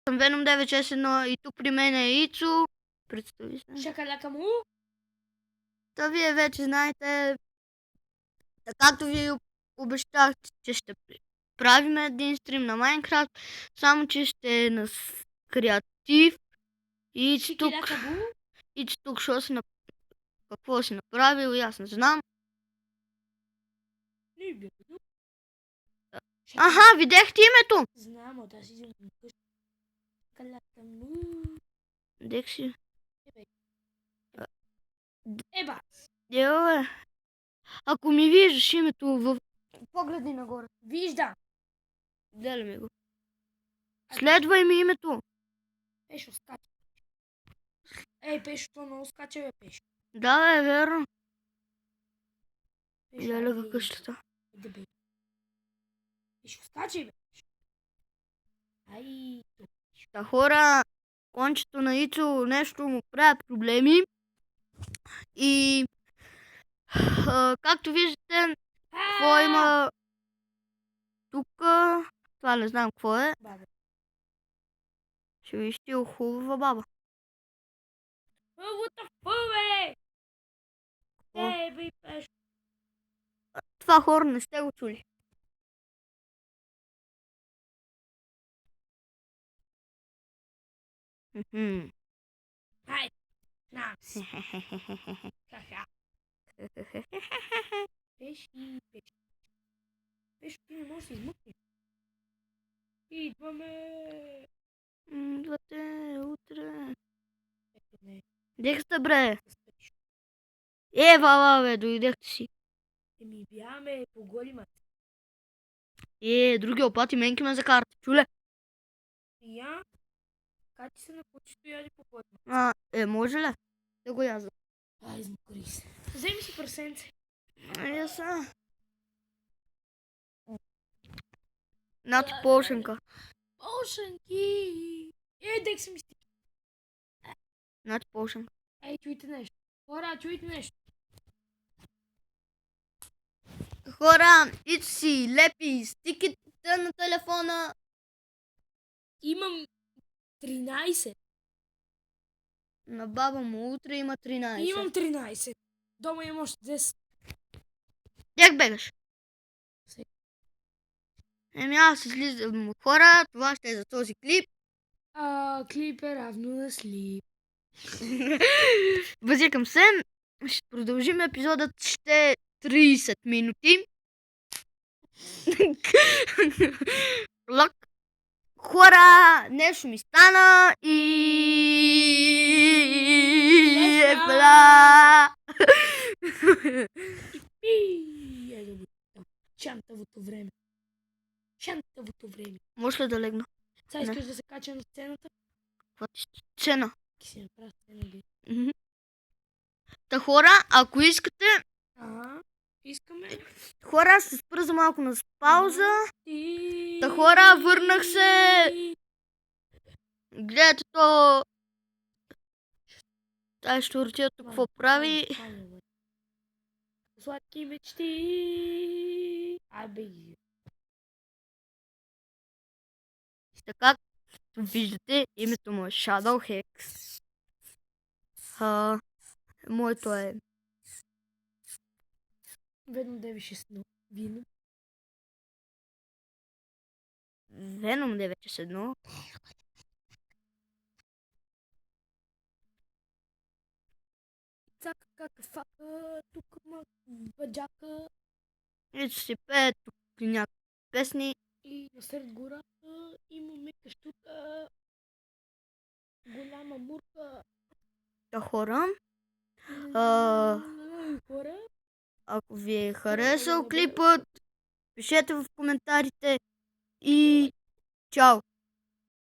Съм Venom 961 и тук при мен е Ицо. Представи се. Шакаляка му. Та вие вече знаете, както ви обещах, че ще правим един стрим на Майнкрафт, само че ще е на креатив. И Ицо тук какво си направил, и аз не знам. Аха, видяхте името! Знам, от аз изям към къща. Шакаляка му. Дек си. Еба! Деле. Ако ми виждаш името в погледи нагоре. Виждам. Деле ми го. Следвай ми името. Пешо скача. Ей, Пешо, това много скача, бе, Пешо. Да, е верно. Пешо, Деле във къщата. Айде, бе. Пешо, скачай, бе. Ай, тук. Та хора, кончето на Ицо нещо му прави проблеми. И както виждате, какво има тук, това не знам какво е. Баба. Ще вижте хубава баба. What the fuck, бе? Ей, бе, Пешо. Това хора не сте го чули. Ай, знам си. Ха-ха. Пеши. Пешо, ти не можеш да се измъкнеш. Идваме. Идвате утре. Ето не. Дек сте, бре. Ева, бе, дойдехте си. Ми бяме по голи мат. Други опати менки ме закарат. Чуле? Я? Как ти се напочито яди по голи мат? Може ли? Да го яза. Измокри се. Вземи си прасенце. Яса. Нати полшенка. Полшенки. Дек си ми стики. Нати полшенка. Чуйте нещо. Хора, чуйте нещо. Хора, Ицо си лепи стиките на телефона. Имам 13. На баба му утре има 13. Имам 13. Дома имам още 10. Як бегаш? Аз излизам. Хора, това ще е за този клип. Клип е равно на слип. Възикам се. Ще продължим епизодът. Ще е 30 минути. Лък. Хора, нещо ми стана и е бла. Шантавото време. Може ли да легна? Сега искаш да се кача на сцената? Каква ти сцена? Ки си направя сцена, бе. Та хора, ако искате... Искаме. Хора, ще спра за малко на пауза. Та хора, върнах се. Гледайте то... Тая щурчето какво прави. Сладки мечти. Така, виждате, името му е Shadow Hex. Моето е... Venom 961. Вино. Venom 961. Цака, кака, фака, тук ма, баджака. Ето си пее тук някакви песни. И насред гората имаме къщука. Голяма мурка. Та хора. Хора. Ако ви е харесал клипът, пишете в коментарите и чао!